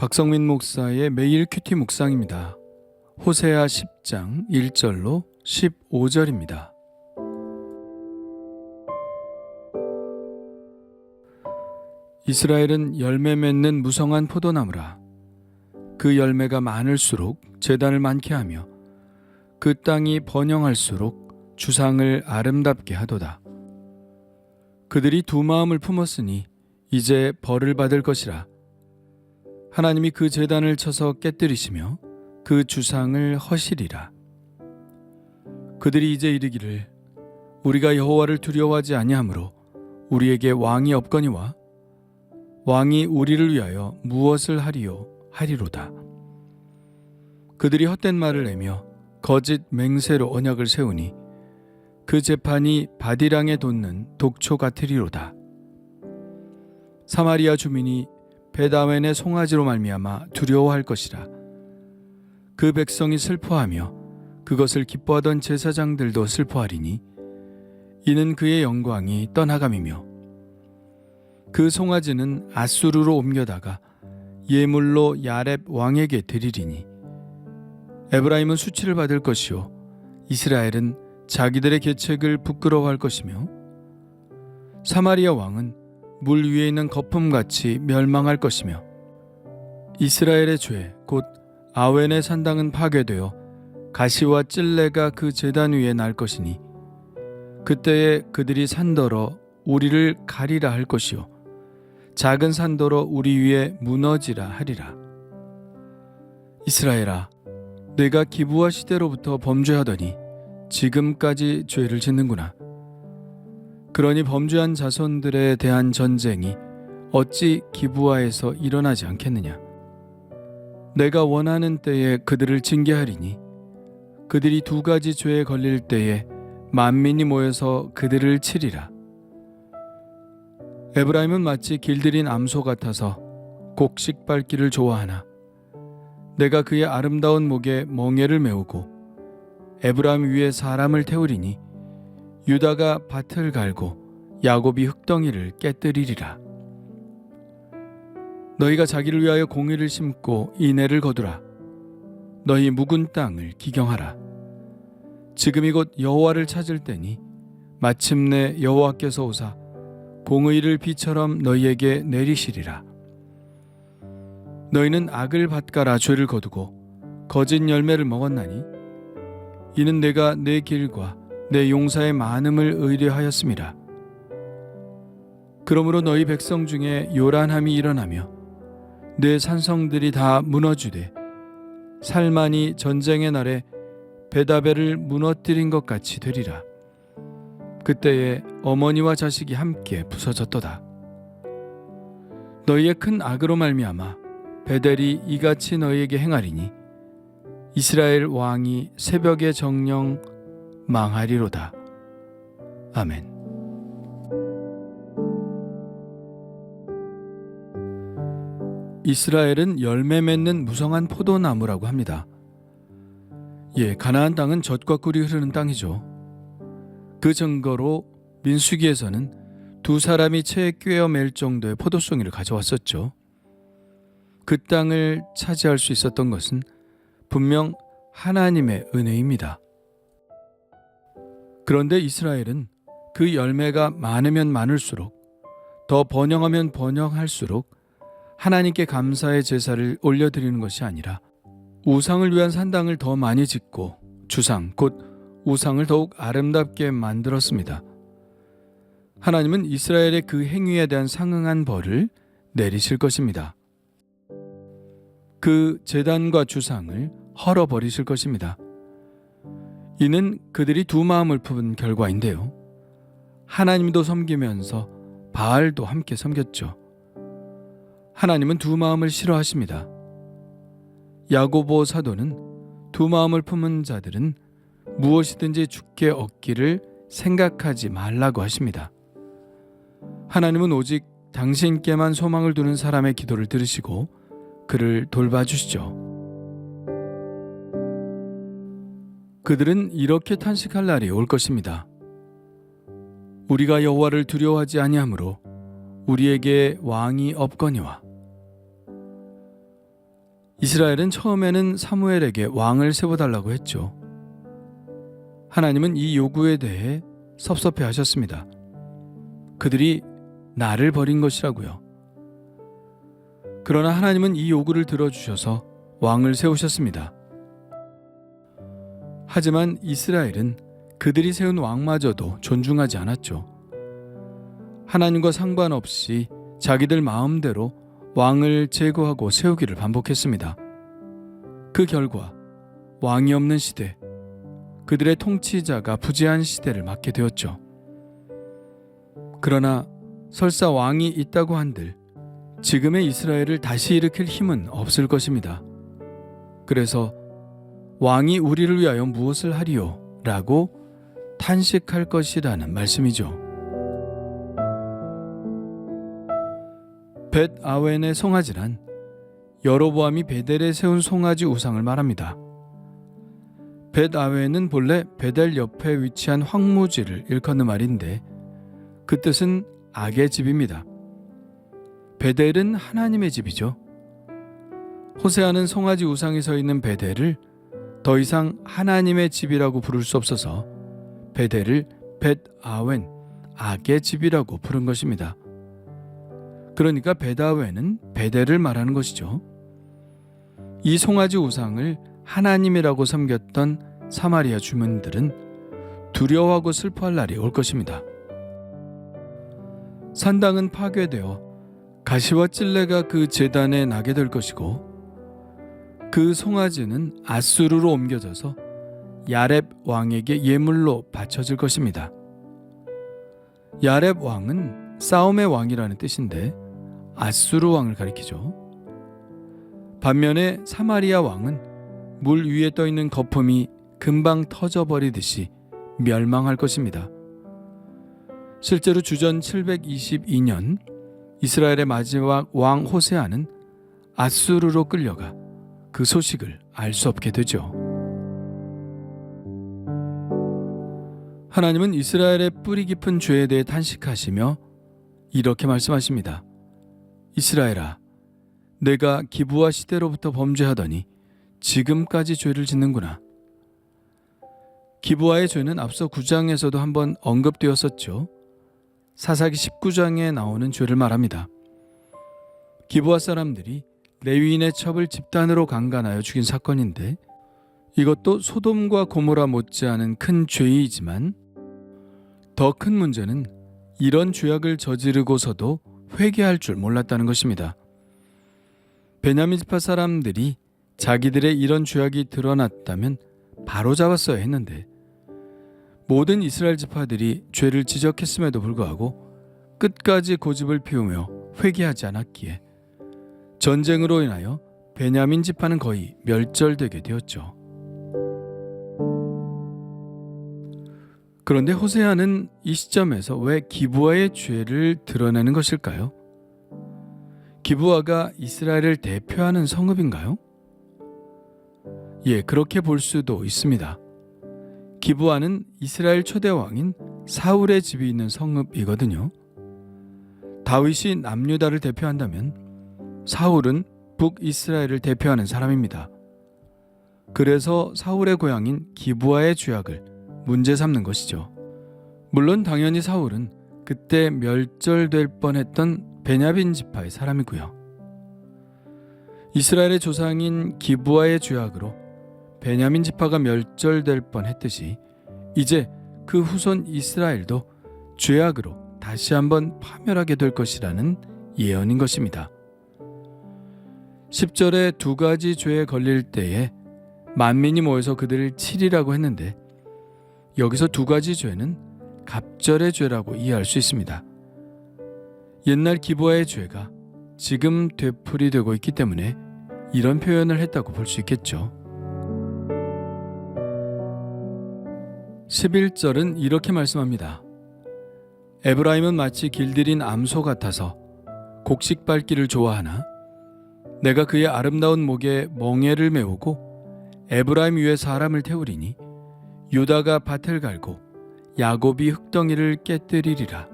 박성민 목사의 매일 큐티 묵상입니다. 호세아 10장 1절로 15절입니다. 이스라엘은 열매 맺는 무성한 포도나무라. 그 열매가 많을수록 제단을 많게 하며 그 땅이 번영할수록 주상을 아름답게 하도다. 그들이 두 마음을 품었으니 이제 벌을 받을 것이라. 하나님이 그 제단을 쳐서 깨뜨리시며 그 주상을 허시리라. 그들이 이제 이르기를 우리가 여호와를 두려워하지 아니하므로 우리에게 왕이 없거니와 왕이 우리를 위하여 무엇을 하리요 하리로다. 그들이 헛된 말을 내며 거짓 맹세로 언약을 세우니 그 재판이 바디랑에 돋는 독초 같으리로다. 사마리아 주민이 베다웬의 송아지로 말미암아 두려워할 것이라. 그 백성이 슬퍼하며 그것을 기뻐하던 제사장들도 슬퍼하리니 이는 그의 영광이 떠나감이며 그 송아지는 아수르로 옮겨다가 예물로 야렙 왕에게 드리리니 에브라임은 수치를 받을 것이요 이스라엘은 자기들의 계책을 부끄러워할 것이며 사마리아 왕은 물 위에 있는 거품같이 멸망할 것이며 이스라엘의 죄 곧 아웬의 산당은 파괴되어 가시와 찔레가 그 제단 위에 날 것이니 그때에 그들이 산더러 우리를 가리라 할 것이요 작은 산더러 우리 위에 무너지라 하리라. 이스라엘아, 내가 기브아 시대로부터 범죄하더니 지금까지 죄를 짓는구나. 그러니 범죄한 자손들에 대한 전쟁이 어찌 기브아에서 일어나지 않겠느냐. 내가 원하는 때에 그들을 징계하리니 그들이 두 가지 죄에 걸릴 때에 만민이 모여서 그들을 치리라. 에브라임은 마치 길들인 암소 같아서 곡식 밟기를 좋아하나 내가 그의 아름다운 목에 멍에를 메우고 에브라임 위에 사람을 태우리니 유다가 밭을 갈고 야곱이 흙덩이를 깨뜨리리라. 너희가 자기를 위하여 공의를 심고 인애를 거두라. 너희 묵은 땅을 기경하라. 지금이 곧 여호와를 찾을 때니 마침내 여호와께서 오사 공의를 비처럼 너희에게 내리시리라. 너희는 악을 밭가라 죄를 거두고 거짓 열매를 먹었나니 이는 내가 내 길과 내 용사의 많음을 의뢰하였음이라. 그러므로 너희 백성 중에 요란함이 일어나며 내 산성들이 다 무너지되 살만이 전쟁의 날에 베다벨을 무너뜨린 것 같이 되리라. 그때에 어머니와 자식이 함께 부서졌도다. 너희의 큰 악으로 말미암아 베델이 이같이 너희에게 행하리니 이스라엘 왕이 새벽의 정령 망하리로다. 아멘. 이스라엘은 열매 맺는 무성한 포도나무라고 합니다. 가나안 땅은 젖과 꿀이 흐르는 땅이죠. 그 증거로 민수기에서는 두 사람이 채에 꿰어 맬 정도의 포도송이를 가져왔었죠. 그 땅을 차지할 수 있었던 것은 분명 하나님의 은혜입니다. 그런데 이스라엘은 그 열매가 많으면 많을수록 더 번영하면 번영할수록 하나님께 감사의 제사를 올려드리는 것이 아니라 우상을 위한 산당을 더 많이 짓고 주상 곧 우상을 더욱 아름답게 만들었습니다. 하나님은 이스라엘의 그 행위에 대한 상응한 벌을 내리실 것입니다. 그 제단과 주상을 헐어버리실 것입니다. 이는 그들이 두 마음을 품은 결과인데요. 하나님도 섬기면서 바알도 함께 섬겼죠. 하나님은 두 마음을 싫어하십니다. 야고보 사도는 두 마음을 품은 자들은 무엇이든지 주께 얻기를 생각하지 말라고 하십니다. 하나님은 오직 당신께만 소망을 두는 사람의 기도를 들으시고 그를 돌봐주시죠. 그들은 이렇게 탄식할 날이 올 것입니다. 우리가 여호와를 두려워하지 아니하므로 우리에게 왕이 없거니와 이스라엘은 처음에는 사무엘에게 왕을 세워달라고 했죠. 하나님은 이 요구에 대해 섭섭해 하셨습니다. 그들이 나를 버린 것이라고요. 그러나 하나님은 이 요구를 들어주셔서 왕을 세우셨습니다. 하지만 이스라엘은 그들이 세운 왕마저도 존중하지 않았죠. 하나님과 상관없이 자기들 마음대로 왕을 제거하고 세우기를 반복했습니다. 그 결과 왕이 없는 시대, 그들의 통치자가 부재한 시대를 맞게 되었죠. 그러나 설사 왕이 있다고 한들 지금의 이스라엘을 다시 일으킬 힘은 없을 것입니다. 그래서 왕이 우리를 위하여 무엇을 하리요? 라고 탄식할 것이라는 말씀이죠. 벳 아웬의 송아지란 여로보암이 베델에 세운 송아지 우상을 말합니다. 벳 아웬은 본래 베델 옆에 위치한 황무지를 일컫는 말인데 그 뜻은 악의 집입니다. 베델은 하나님의 집이죠. 호세아는 송아지 우상이 서 있는 베델을 더 이상 하나님의 집이라고 부를 수 없어서 베델을 벳 아웬, 악의 집이라고 부른 것입니다. 그러니까 벳 아웬은 베델을 말하는 것이죠. 이 송아지 우상을 하나님이라고 섬겼던 사마리아 주민들은 두려워하고 슬퍼할 날이 올 것입니다. 산당은 파괴되어 가시와 찔레가 그 제단에 나게 될 것이고 그 송아지는 아수르로 옮겨져서 야렙 왕에게 예물로 바쳐질 것입니다. 야렙 왕은 싸움의 왕이라는 뜻인데 아수르 왕을 가리키죠. 반면에 사마리아 왕은 물 위에 떠 있는 거품이 금방 터져버리듯이 멸망할 것입니다. 실제로 주전 722년 이스라엘의 마지막 왕 호세아는 아수르로 끌려가 그 소식을 알 수 없게 되죠. 하나님은 이스라엘의 뿌리 깊은 죄에 대해 탄식하시며 이렇게 말씀하십니다. 이스라엘아, 내가 기브아 시대로부터 범죄하더니 지금까지 죄를 짓는구나. 기브아의 죄는 앞서 9장에서도 한번 언급되었었죠. 사사기 19장에 나오는 죄를 말합니다. 기브아 사람들이 레위인의 첩을 집단으로 강간하여 죽인 사건인데 이것도 소돔과 고모라 못지않은 큰 죄이지만 더 큰 문제는 이런 죄악을 저지르고서도 회개할 줄 몰랐다는 것입니다. 베냐민 지파 사람들이 자기들의 이런 죄악이 드러났다면 바로 잡았어야 했는데 모든 이스라엘 지파들이 죄를 지적했음에도 불구하고 끝까지 고집을 피우며 회개하지 않았기에 전쟁으로 인하여 베냐민 지파는 거의 멸절되게 되었죠. 그런데 호세아는 이 시점에서 왜 기브아의 죄를 드러내는 것일까요? 기브아가 이스라엘을 대표하는 성읍인가요? 예, 그렇게 볼 수도 있습니다. 기브아는 이스라엘 초대 왕인 사울의 집이 있는 성읍이거든요. 다윗이 남유다를 대표한다면 사울은 북이스라엘을 대표하는 사람입니다. 그래서 사울의 고향인 기브아의 죄악을 문제 삼는 것이죠. 물론 당연히 사울은 그때 멸절될 뻔했던 베냐민 지파의 사람이고요. 이스라엘의 조상인 기브아의 죄악으로 베냐민 지파가 멸절될 뻔했듯이 이제 그 후손 이스라엘도 죄악으로 다시 한번 파멸하게 될 것이라는 예언인 것입니다. 10절에 두 가지 죄에 걸릴 때에 만민이 모여서 그들을 치리라고 했는데 여기서 두 가지 죄는 갑절의 죄라고 이해할 수 있습니다. 옛날 기브아의 죄가 지금 되풀이되고 있기 때문에 이런 표현을 했다고 볼 수 있겠죠. 11절은 이렇게 말씀합니다. 에브라임은 마치 길들인 암소 같아서 곡식 밟기를 좋아하나 내가 그의 아름다운 목에 멍에를 메우고 에브라임 위에 사람을 태우리니 유다가 밭을 갈고 야곱이 흙덩이를 깨뜨리리라.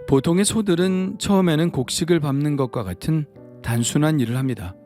보통의 소들은 처음에는 곡식을 밟는 것과 같은 단순한 일을 합니다.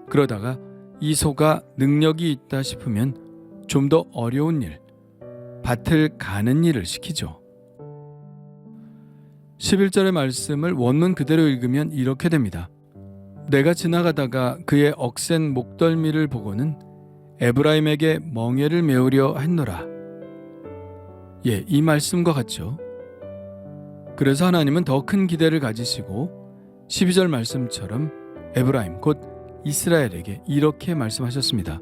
그러다가 이 소가 능력이 있다 싶으면 좀 더 어려운 일, 밭을 가는 일을 시키죠. 11절의 말씀을 원문 그대로 읽으면 이렇게 됩니다. 내가 지나가다가 그의 억센 목덜미를 보고는 에브라임에게 멍에를 메우려 했노라. 이 말씀과 같죠. 그래서 하나님은 더 큰 기대를 가지시고 12절 말씀처럼 에브라임 곧 이스라엘에게 이렇게 말씀하셨습니다.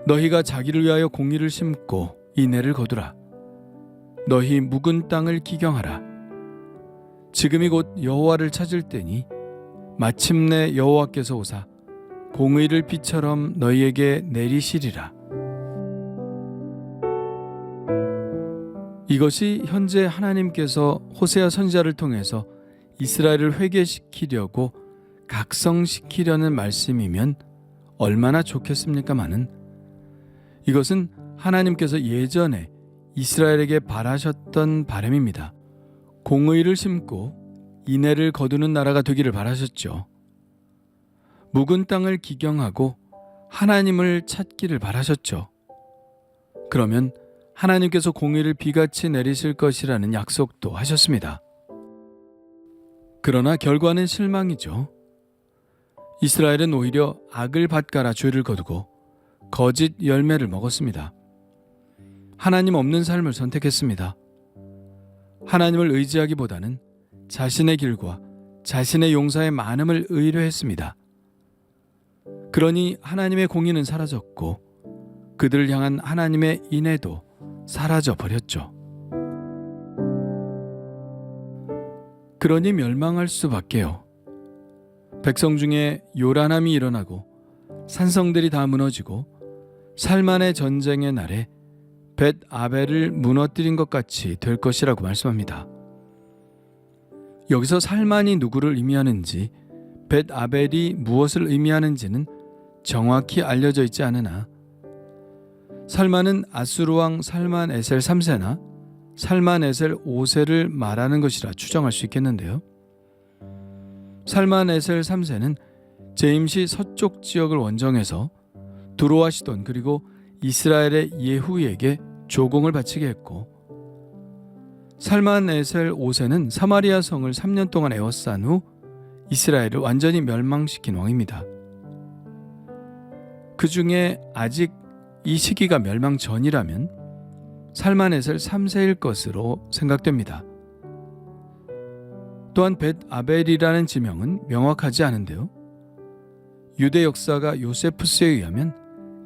너희가 자기를 위하여 공의를 심고 인애를 거두라. 너희 묵은 땅을 기경하라. 지금이 곧 여호와를 찾을 때니 마침내 여호와께서 오사 공의를 비처럼 너희에게 내리시리라. 이것이 현재 하나님께서 호세아 선지자를 통해서 이스라엘을 회개시키려고 각성시키려는 말씀이면 얼마나 좋겠습니까마는 이것은 하나님께서 예전에 이스라엘에게 바라셨던 바람입니다. 공의를 심고 인애를 거두는 나라가 되기를 바라셨죠. 묵은 땅을 기경하고 하나님을 찾기를 바라셨죠. 그러면 하나님께서 공의를 비같이 내리실 것이라는 약속도 하셨습니다. 그러나 결과는 실망이죠. 이스라엘은 오히려 악을 밭갈아 죄를 거두고 거짓 열매를 먹었습니다. 하나님 없는 삶을 선택했습니다. 하나님을 의지하기보다는 자신의 길과 자신의 용사의 많음을 의뢰했습니다. 그러니 하나님의 공의는 사라졌고 그들을 향한 하나님의 인애도 사라져 버렸죠. 그러니 멸망할 수밖에요. 백성 중에 요란함이 일어나고 산성들이 다 무너지고 살만의 전쟁의 날에 벳 아벨을 무너뜨린 것 같이 될 것이라고 말씀합니다. 여기서 살만이 누구를 의미하는지 벳 아벨이 무엇을 의미하는지는 정확히 알려져 있지 않으나 살만은 아수르 왕 살만 에셀 3세나 살만 에셀 5세를 말하는 것이라 추정할 수 있겠는데요. 살만 에셀 3세는 제임시 서쪽 지역을 원정해서 두로와 시돈 그리고 이스라엘의 예후에게 조공을 바치게 했고 살만 에셀 5세는 사마리아 성을 3년 동안 에워싼 후 이스라엘을 완전히 멸망시킨 왕입니다. 그 중에 아직 이 시기가 멸망 전이라면 살만 에셀 3세일 것으로 생각됩니다. 또한 벳 아벨이라는 지명은 명확하지 않은데요. 유대 역사가 요세푸스에 의하면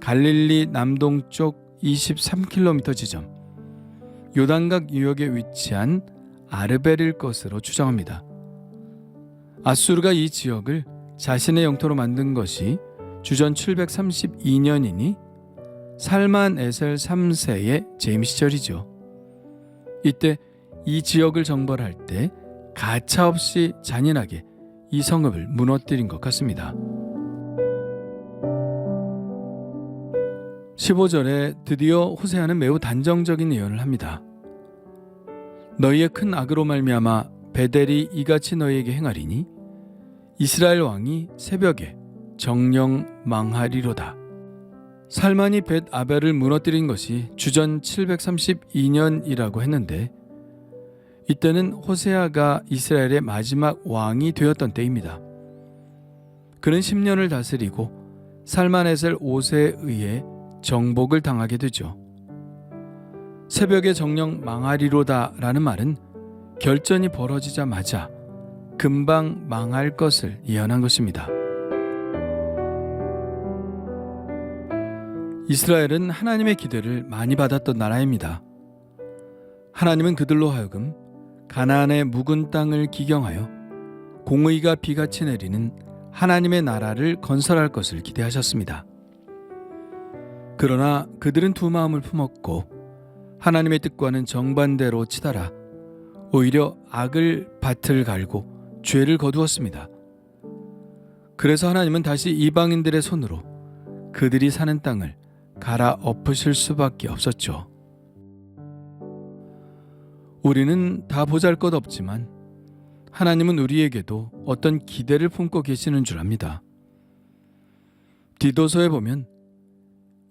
갈릴리 남동쪽 23km 지점 요단강 유역에 위치한 아르벨일 것으로 추정합니다. 아수르가 이 지역을 자신의 영토로 만든 것이 주전 732년이니 살만 에셀 3세의 재임 시절이죠. 이때 이 지역을 정벌할 때 가차없이 잔인하게 이 성읍을 무너뜨린 것 같습니다. 15절에 드디어 호세아는 매우 단정적인 예언을 합니다. 너희의 큰 악으로 말미암아 베델이 이같이 너희에게 행하리니 이스라엘 왕이 새벽에 정령 망하리로다. 살만이 벳 아벨을 무너뜨린 것이 주전 732년이라고 했는데 이때는 호세아가 이스라엘의 마지막 왕이 되었던 때입니다. 그는 10년을 다스리고 살만 에셀 5세에 의해 정복을 당하게 되죠. 새벽에 정령 망하리로다 라는 말은 결전이 벌어지자마자 금방 망할 것을 예언한 것입니다. 이스라엘은 하나님의 기대를 많이 받았던 나라입니다. 하나님은 그들로 하여금 가나안의 묵은 땅을 기경하여 공의가 비같이 내리는 하나님의 나라를 건설할 것을 기대하셨습니다. 그러나 그들은 두 마음을 품었고 하나님의 뜻과는 정반대로 치달아 오히려 악을 밭을 갈고 죄를 거두었습니다. 그래서 하나님은 다시 이방인들의 손으로 그들이 사는 땅을 갈아엎으실 수밖에 없었죠. 우리는 다 보잘것없지만 하나님은 우리에게도 어떤 기대를 품고 계시는 줄 압니다. 디도서에 보면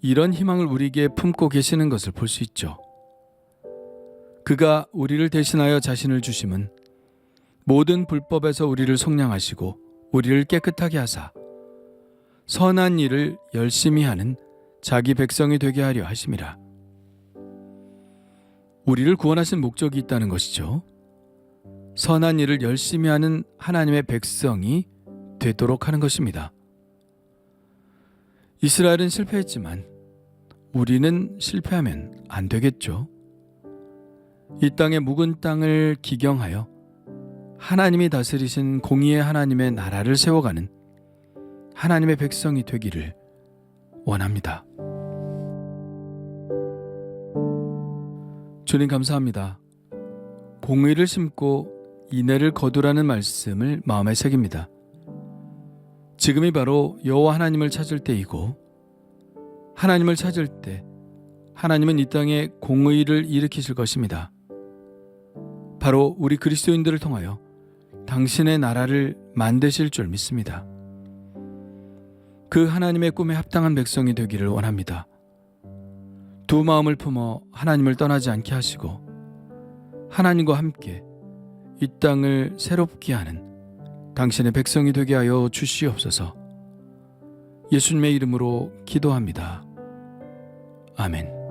이런 희망을 우리에게 품고 계시는 것을 볼 수 있죠. 그가 우리를 대신하여 자신을 주심은 모든 불법에서 우리를 속량하시고 우리를 깨끗하게 하사 선한 일을 열심히 하는 자기 백성이 되게 하려 하심이라. 우리를 구원하신 목적이 있다는 것이죠. 선한 일을 열심히 하는 하나님의 백성이 되도록 하는 것입니다. 이스라엘은 실패했지만 우리는 실패하면 안 되겠죠. 이 땅의 묵은 땅을 기경하여 하나님이 다스리신 공의의 하나님의 나라를 세워가는 하나님의 백성이 되기를 원합니다. 주님 감사합니다. 공의를 심고 인애를 거두라는 말씀을 마음에 새깁니다. 지금이 바로 여호와 하나님을 찾을 때이고, 하나님을 찾을 때 하나님은 이 땅에 공의를 일으키실 것입니다. 바로 우리 그리스도인들을 통하여 당신의 나라를 만드실 줄 믿습니다. 그 하나님의 꿈에 합당한 백성이 되기를 원합니다. 두 마음을 품어 하나님을 떠나지 않게 하시고 하나님과 함께 이 땅을 새롭게 하는 당신의 백성이 되게 하여 주시옵소서. 예수님의 이름으로 기도합니다. 아멘.